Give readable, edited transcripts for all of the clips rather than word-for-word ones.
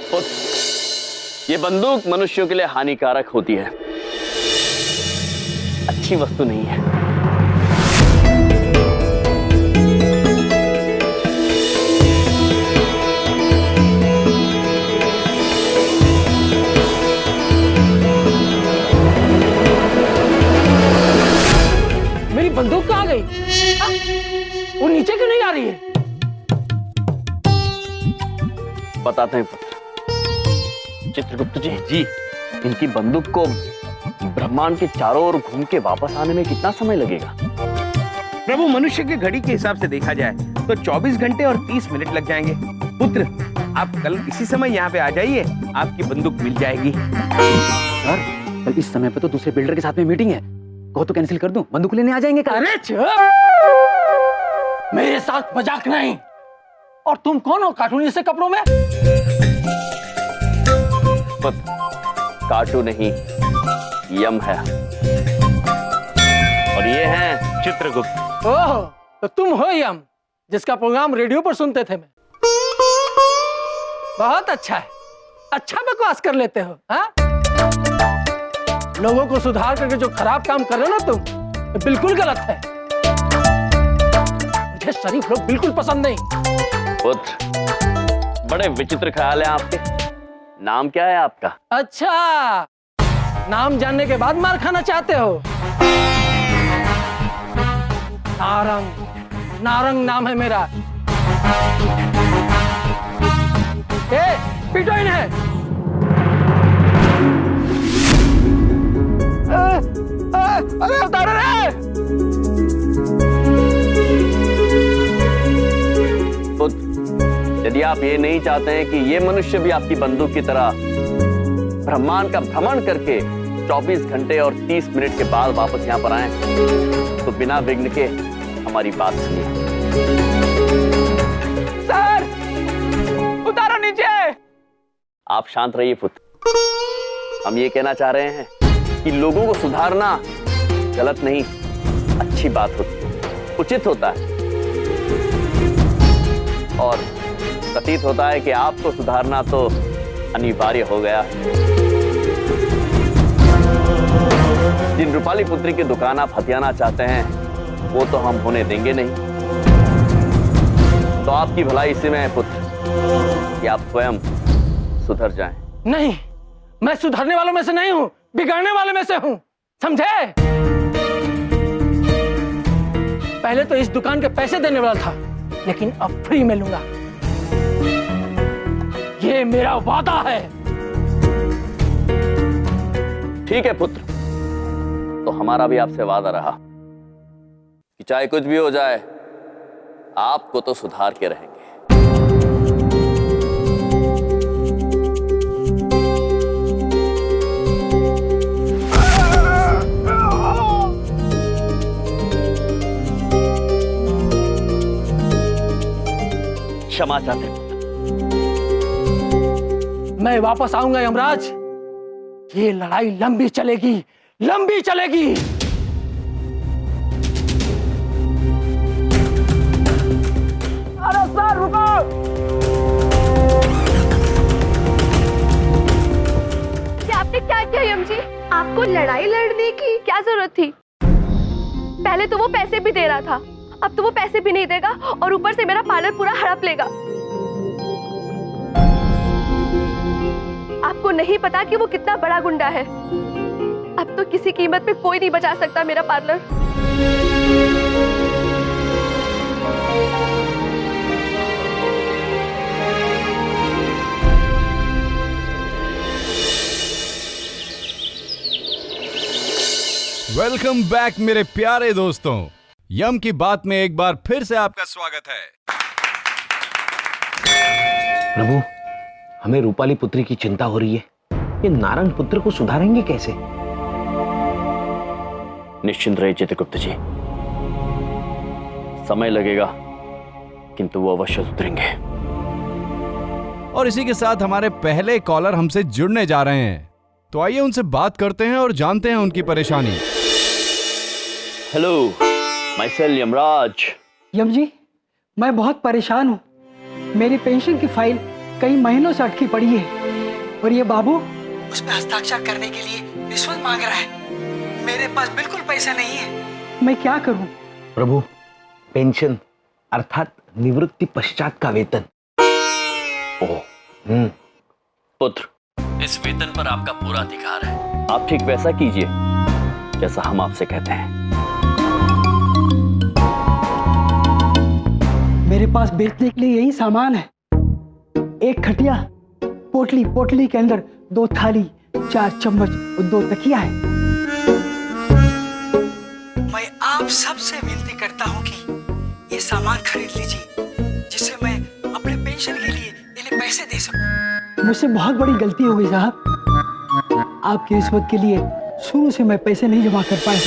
ये बंदूक मनुष्यों के लिए हानिकारक होती है, अच्छी वस्तु नहीं है। मेरी बंदूक कहाँ गई? वो नीचे क्यों नहीं आ रही है? बताते हैं पुत्र। चित्रगुप्त जी, इनकी बंदूक को ब्रह्मांड के चारों ओर घूम के वापस आने में कितना समय लगेगा? प्रभु, मनुष्य की घड़ी के हिसाब से देखा जाए तो 24 घंटे और 30 मिनट लग जाएंगे। पुत्र, आप कल इसी समय यहाँ पे आ जाइए, आपकी बंदूक मिल जाएगी। सर, कल इस समय पे तो दूसरे बिल्डर के साथ में मीटिंग है, कहो तो कैंसिल कर दूं, बंदूक लेने आ जाएंगे। अरे चुप! मेरे साथ मजाक नहीं। और तुम कौन हो कार्टूनी से कपड़ों में? कार्टून नहीं, यम है। और ये हैं चित्रगुप्त। ओह, तो तुम हो यम, जिसका प्रोग्राम रेडियो पर सुनते थे मैं। बहुत अच्छा है, अच्छा बकवास कर लेते हो। हाँ? लोगों को सुधार करके जो खराब काम कर रहे हो ना तुम, तो बिल्कुल गलत है। मुझे शरीफ लोग बिल्कुल पसंद नहीं। पुत्र, बड़े विचित्र ख्याल हैं आपके। नाम क्या है आपका? अच्छा, नाम जानने के बाद मार खाना चाहते हो? नारंग, नारंग नाम है मेरा। पीटो इन्हें। अरे उतारो रे। यदि आप ये नहीं चाहते हैं कि ये मनुष्य भी आपकी बंदूक की तरह ब्रह्मांड का भ्रमण करके 24 घंटे और 30 मिनट के बाद वापस यहाँ पर आए, तो बिना विघ्न के हमारी बात सुनिए। सर, उतारो नीचे। आप शांत रहिए पुत्र। हम ये कहना चाह रहे हैं कि लोगों को सुधारना गलत नहीं, अच्छी बात होती है, उचित होता है। और प्रतीत होता है कि आपको सुधारना तो अनिवार्य हो गया। जिन रूपाली पुत्री की दुकान आप हथियाना चाहते हैं, वो तो हम होने देंगे नहीं। तो आपकी भलाई इसी में है पुत्र, कि आप स्वयं सुधर जाएं। नहीं, मैं सुधरने वालों में से नहीं हूं, बिगाड़ने वाले में से हूं, समझे? पहले तो इस दुकान के पैसे देने वाला था, लेकिन अब फ्री में लूंगा। ये मेरा वादा है। ठीक है पुत्र, तो हमारा भी आपसे वादा रहा कि चाहे कुछ भी हो जाए, आपको तो सुधार के रहेंगे। क्षमा चाहते हैं। मैं वापस आऊंगा यमराज। ये लड़ाई लंबी चलेगी, लंबी चलेगी। अरे सर रुको। आपने क्या किया यम जी? आपको लड़ाई लड़ने की क्या जरूरत थी? पहले तो वो पैसे भी दे रहा था, अब तो वो पैसे भी नहीं देगा और ऊपर से मेरा पार्लर पूरा हड़प लेगा। आपको नहीं पता कि वो कितना बड़ा गुंडा है। अब तो किसी कीमत पे कोई नहीं बचा सकता मेरा पार्लर। वेलकम बैक मेरे प्यारे दोस्तों। यम की बात में एक बार फिर से आपका स्वागत है। प्रभु, हमें रूपाली पुत्री की चिंता हो रही है। ये नारंग पुत्र को सुधारेंगे कैसे? निश्चिंत रहिए चित्रगुप्त जी, समय लगेगा किंतु वो अवश्य सुधरेंगे। और इसी के साथ हमारे पहले कॉलर हमसे जुड़ने जा रहे हैं, तो आइए उनसे बात करते हैं और जानते हैं उनकी परेशानी। Hello, myself Yamraj. Yam ji, मैं बहुत परेशान हूँ। मेरी पेंशन की फाइल कई महीनों से अटकी पड़ी है और ये बाबू उस पर हस्ताक्षर करने के लिए रिश्वत मांग रहा है। मेरे पास बिल्कुल पैसा नहीं है, मैं क्या करूं? प्रभु, पेंशन अर्थात निवृत्ति पश्चात का वेतन। ओह, पुत्र, इस वेतन पर आपका पूरा अधिकार है। आप ठीक वैसा कीजिए जैसा हम आपसे कहते हैं। मेरे पास बेचने के लिए यही सामान है। एक खटिया, पोटली के अंदर 2 थाली, 4 चम्मच और 2 तकिया है। मैं आप सबसे विनती करता हूँ कि ये सामान खरीद लीजिए, जिससे मैं अपने पेंशन के लिए इन्हें पैसे दे सकूं। मुझसे बहुत बड़ी गलती हो गई साहब। आपकी रिश्वत के लिए शुरू से मैं पैसे नहीं जमा कर पाया,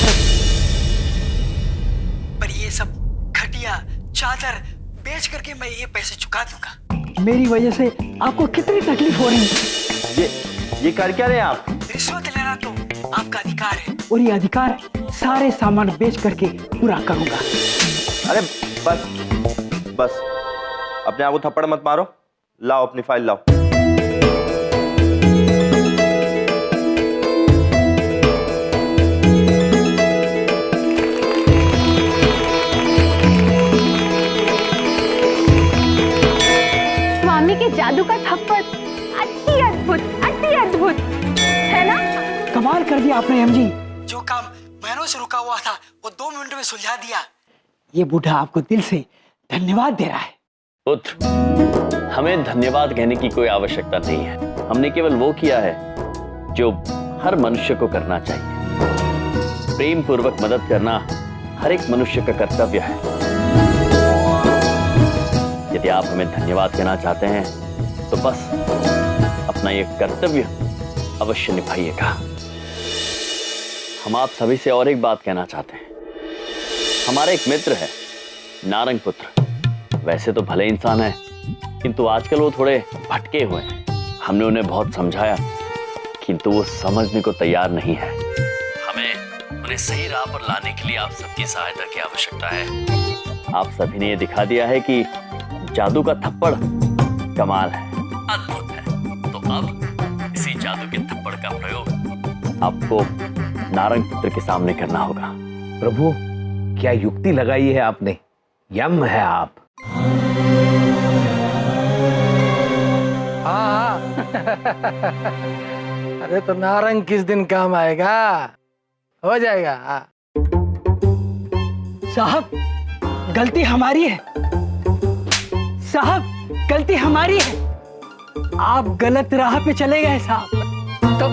पर ये सब खटिया चादर बेच करके मैं ये पैसे चुका दूंगा। मेरी वजह से आपको कितनी तकलीफ हो रही है। ये कर क्या रहे हैं आप? रिश्वत लेना तो आपका अधिकार है और ये अधिकार सारे सामान बेच करके पूरा करूंगा। अरे बस अपने आप को थप्पड़ मत मारो। लाओ अपनी फाइल लाओ। स्वामी के जादू का थप्पड़ अति अद्भुत है ना? कमाल कर दिया आपने एम जी। जो काम महीनों से रुका हुआ था वो 2 मिनट में सुलझा दिया। ये बूढ़ा आपको दिल से धन्यवाद दे रहा है। पुत्र, हमें धन्यवाद कहने की कोई आवश्यकता नहीं है। हमने केवल वो किया है जो हर मनुष्य को करना चाहिए। प्रेम पूर्वक मदद करना हर एक मनुष्य का कर्तव्य है। यदि आप हमें धन्यवाद कहना चाहते हैं तो बस अपना ये कर्तव्य अवश्य निभाइएगा। हम आप सभी से और एक बात कहना चाहते हैं। हमारा एक मित्र है, नारंग पुत्र। वैसे तो भले इंसान है, किंतु आजकल वो थोड़े भटके हुए हैं। हमने उन्हें बहुत समझाया, किंतु वो समझने को तैयार नहीं है। हमें उन्हें सही राह पर लाने के लिए आप सबकी सहायता की आवश्यकता है। आप सभी ने ये दिखा दिया है कि जादू का थप्पड़ कमाल है, अद्भुत है। तो अब इसी जादू के थप्पड़ का प्रयोग आपको नारंग पुत्र के सामने करना होगा। प्रभु, क्या युक्ति लगाई है आपने। यम है आप। हाँ अरे तो नारंग किस दिन काम आएगा, हो जाएगा। साहब, गलती हमारी है। साहब, गलती हमारी है। आप गलत राह पे चले गए साहब। तो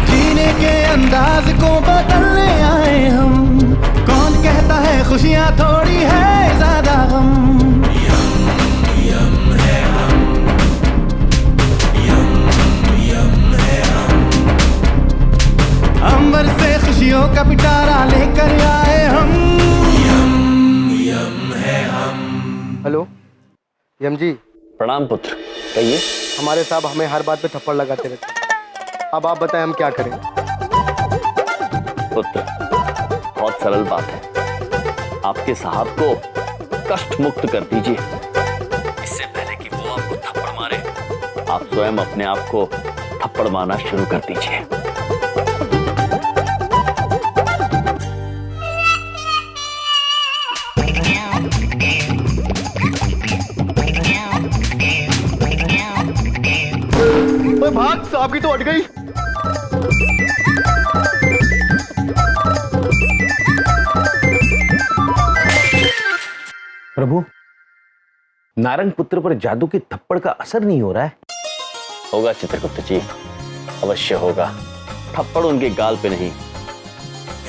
जीने के अंदाज को बदलने आए हम। कौन कहता है खुशियां थोड़ी है ज्यादा गम। अंबर से खुशियों का पिटारा लेकर आए हम। हेलो यम जी। प्रणाम पुत्र, कहिए। हमारे साहब हमें हर बात पे थप्पड़ लगाते रहते हैं। अब आप बताएं हम क्या करें। पुत्र, बहुत सरल बात है। आपके साहब को कष्ट मुक्त कर दीजिए। इससे पहले कि वो आपको थप्पड़ मारे, आप स्वयं अपने आप को थप्पड़ मारना शुरू कर दीजिए। भाग, साहब की तो अट गई। प्रभु, नारंग पुत्र पर जादू के थप्पड़ का असर नहीं हो रहा है। होगा चित्रगुप्त जी, अवश्य होगा। थप्पड़ उनके गाल पे नहीं,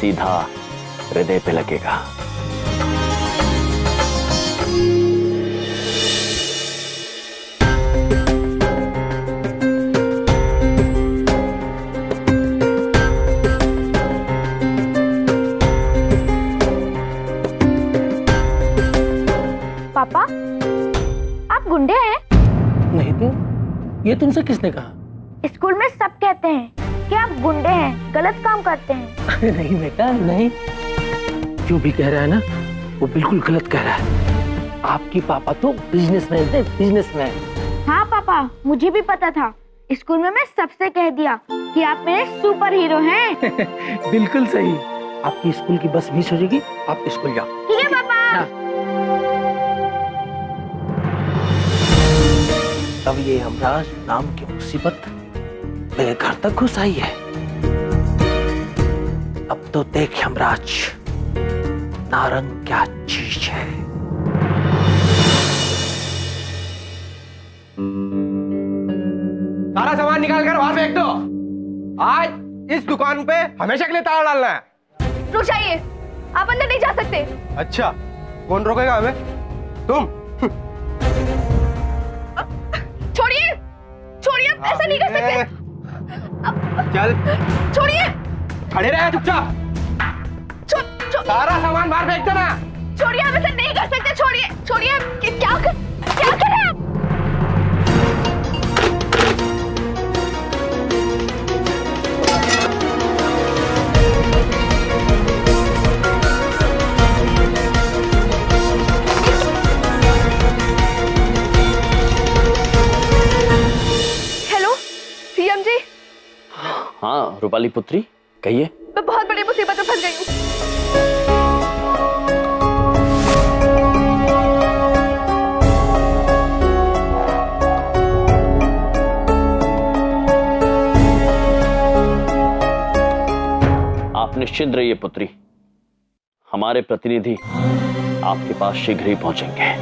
सीधा हृदय पे लगेगा। पापा, आप गुंडे हैं? नहीं तो ये तुमसे किसने कहा? स्कूल में सब कहते हैं कि आप गुंडे हैं, गलत काम करते हैं। अरे नहीं बेटा नहीं, जो भी कह रहा है ना वो बिल्कुल गलत कह रहा है। आपकी पापा तो बिजनेसमैन थे, बिजनेसमैन। हाँ पापा, मुझे भी पता था। स्कूल में मैं सबसे कह दिया कि आप मेरे सुपर हीरो हैं। बिल्कुल सही। आपकी स्कूल की बस मिस हो जाएगी, आप स्कूल जाओ। ठीक है पापा। तब ये यमराज नाम की मुसीबत मेरे घर तक घुस आई है। अब तो देख यमराज, नारंग क्या चीज है। सारा सामान निकाल कर बाहर फेंक दो। आज इस दुकान पे हमेशा के लिए ताला डालना है। रुक जाइए, आप अंदर नहीं जा सकते। अच्छा, कौन रोकेगा हमें? तुम। छोड़िए, छोड़िए, ऐसा नहीं कर सकते। चल, छोड़िए, खड़े रहे चुपचाप। सारा सामान बाहर फेंक देना। छोड़िए, आप ऐसा नहीं कर सकते। छोड़िए, छोड़िए, क्या कर रहे हैं आप? हाँ रूपाली पुत्री, कहिए। मैं बहुत बड़ी मुसीबत में फंस गई हूँ। आप निश्चिंत रहिए पुत्री, हमारे प्रतिनिधि आपके पास शीघ्र ही पहुंचेंगे।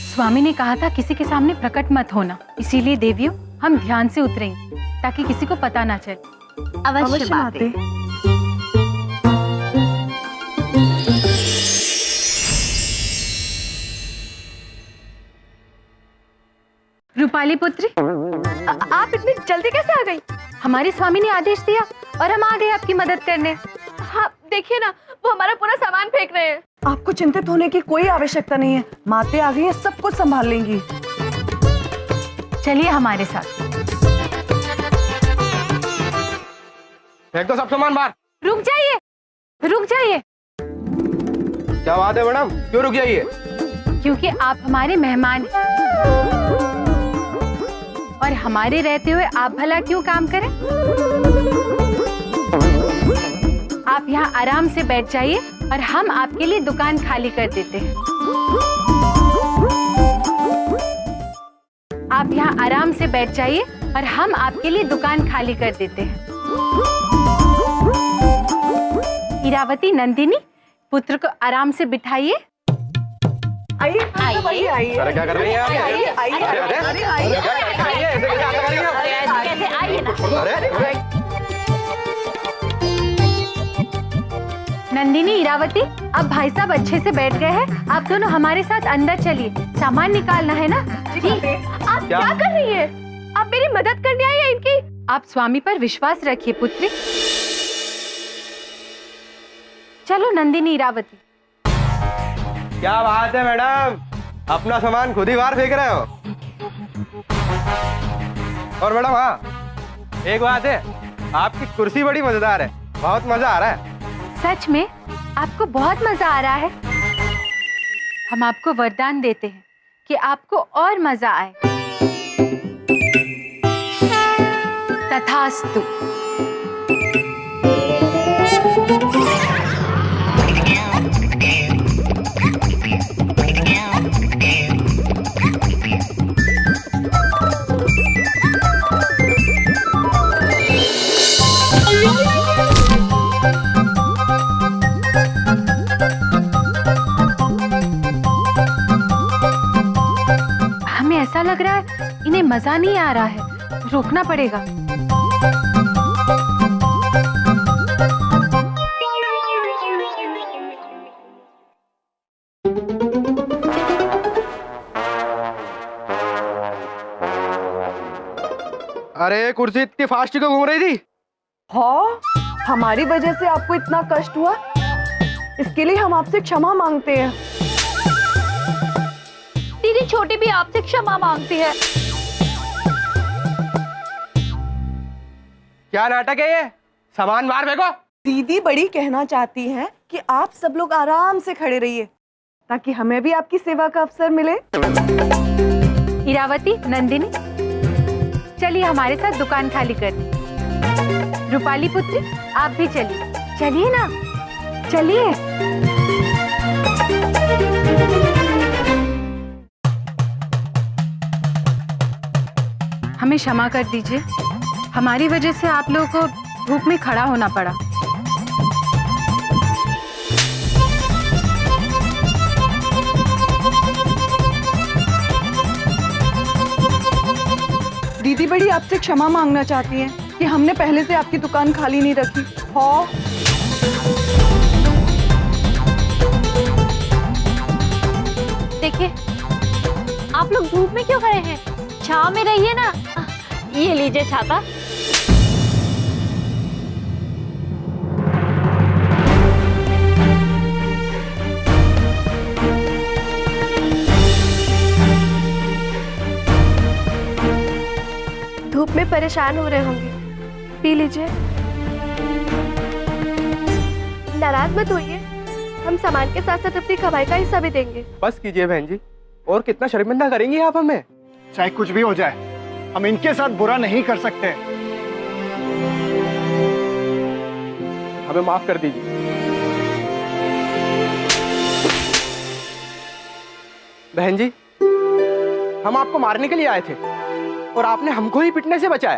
स्वामी ने कहा था किसी के सामने प्रकट मत होना, इसीलिए देवियों हम ध्यान से उतरेंगे ताकि किसी को पता ना चले। अवश्य माते। रूपाली पुत्री, आप इतनी जल्दी कैसे आ गई? हमारे स्वामी ने आदेश दिया और हम आ गए आपकी मदद करने। हाँ देखिए ना, वो हमारा पूरा सामान फेंक रहे हैं। आपको चिंतित होने की कोई आवश्यकता नहीं है, माते आ गई है, सब कुछ संभाल लेंगी। चलिए हमारे साथ। फेंक दो सब सामान बाहर। रुक जाइए, रुक जाइए। क्या बात है मैडम, क्यों रुक जाइए? क्योंकि आप हमारे मेहमान हैं और हमारे रहते हुए आप भला क्यों काम करें? आप यहाँ आराम से बैठ जाइए और हम आपके लिए दुकान खाली कर देते हैं। आप यहाँ आराम से बैठ जाइए और हम आपके लिए दुकान खाली कर देते हैं। इरावती, नंदिनी, पुत्र को आराम से बिठाइए। आइए, आइए। अरे क्या कर रही हैं आप? नंदिनी, इरावती, अब भाई साहब अच्छे से बैठ गए हैं। आप दोनों हमारे साथ अंदर चलिए, सामान निकालना है ना। जी। आप क्या कर रही हैं? आप मेरी मदद करने आई हैं इनकी? आप स्वामी पर विश्वास रखिए पुत्री। चलो नंदिनी, इरावती। क्या बात है मैडम, अपना सामान खुद ही बाहर फेंक रहे हो। और मैडम हाँ, एक बात है, आपकी कुर्सी बड़ी मजेदार है, बहुत मजा आ रहा है। सच में आपको बहुत मजा आ रहा है? हम आपको वरदान देते हैं कि आपको और मजा आए। तथास्तु। हमें ऐसा लग रहा है इन्हें मजा नहीं आ रहा है, रोकना पड़ेगा। अरे कुर्सी इतनी फास्ट क्यों घूम रही थी? हाँ हमारी वजह से आपको इतना कष्ट हुआ, इसके लिए हम आपसे क्षमा मांगते हैं। दीदी छोटी भी आपसे क्षमा मांगती है। क्या नाटक है ये? सामान बाहर फेंको। दीदी बड़ी कहना चाहती हैं कि आप सब लोग आराम से खड़े रहिए ताकि हमें भी आपकी सेवा का अवसर मिले। इरावती, नंदिनी, चलिए हमारे साथ दुकान खाली कर। रूपाली पुत्री, आप भी चलिए। चलिए ना, चलिए। हमें क्षमा कर दीजिए, हमारी वजह से आप लोगों को धूप में खड़ा होना पड़ा। दीदी बड़ी आपसे क्षमा मांगना चाहती हैं कि हमने पहले से आपकी दुकान खाली नहीं रखी। हाँ, देखिए, आप लोग धूप में क्यों खड़े हैं? छांव में रहिए ना। ये लीजिए छाता। धूप में परेशान हो रहे होंगे, पी लीजिए। नाराज मत होइए, हम सामान के साथ साथ अपनी कमाई का हिस्सा भी देंगे। बस कीजिए बहन जी, और कितना शर्मिंदा करेंगी आप हमें? चाहे कुछ भी हो जाए, हम इनके साथ बुरा नहीं कर सकते। हमें माफ कर दीजिए। बहन जी, हम आपको मारने के लिए आए थे और आपने हमको ही पिटने से बचाया।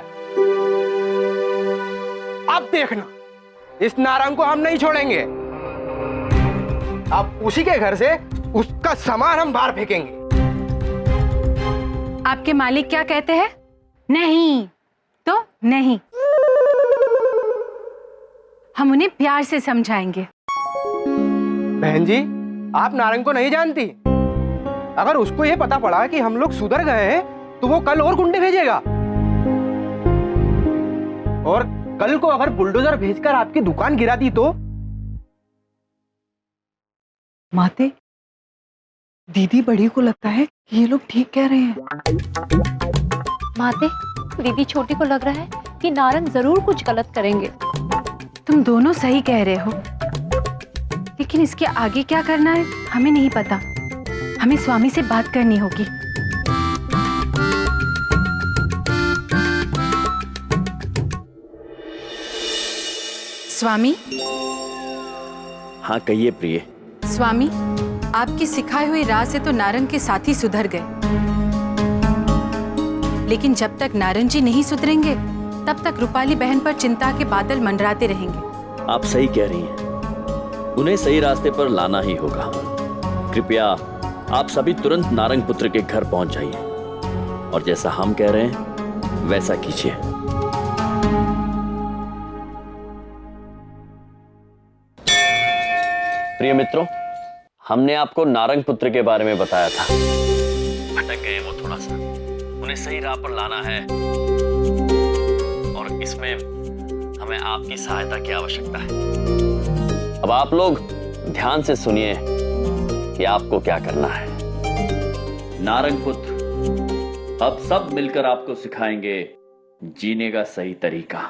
अब देखना, इस नारंग को हम नहीं छोड़ेंगे। अब उसी के घर से उसका सामान हम बाहर फेंकेंगे। आपके मालिक क्या कहते हैं? नहीं तो नहीं। हम उन्हें प्यार से समझाएंगे। बहन जी, आप नारंग को नहीं जानती। अगर उसको ये पता पड़ा कि हम लोग सुधर गए हैं तो वो कल और गुंडे भेजेगा, और कल को अगर बुलडोजर भेजकर आपकी दुकान गिरा दी तो। माते, दीदी बड़ी को लगता है कि ये लोग ठीक कह रहे हैं। माते, दीदी छोटी को लग रहा है कि नारंग जरूर कुछ गलत करेंगे। तुम दोनों सही कह रहे हो, लेकिन इसके आगे क्या करना है हमें नहीं पता। हमें स्वामी से बात करनी होगी। स्वामी। हाँ कहिए प्रिय। स्वामी, आपकी सिखाई हुई राह से तो नारंग के साथी सुधर गए, लेकिन जब तक नारंग जी नहीं सुधरेंगे तब तक रूपाली बहन पर चिंता के बादल मंडराते रहेंगे। आप सही कह रही हैं, उन्हें सही रास्ते पर लाना ही होगा। कृपया आप सभी तुरंत नारंग पुत्र के घर पहुंच जाइए और जैसा हम कह रहे हैं वैसा कीजिए। प्रिय मित्रों, हमने आपको नारंग पुत्र के बारे में बताया था। भटक गए वो थोड़ा सा, उन्हें सही राह पर लाना है और इसमें हमें आपकी सहायता की आवश्यकता है। अब आप लोग ध्यान से सुनिए कि आपको क्या करना है। नारंग पुत्र अब सब मिलकर आपको सिखाएंगे जीने का सही तरीका।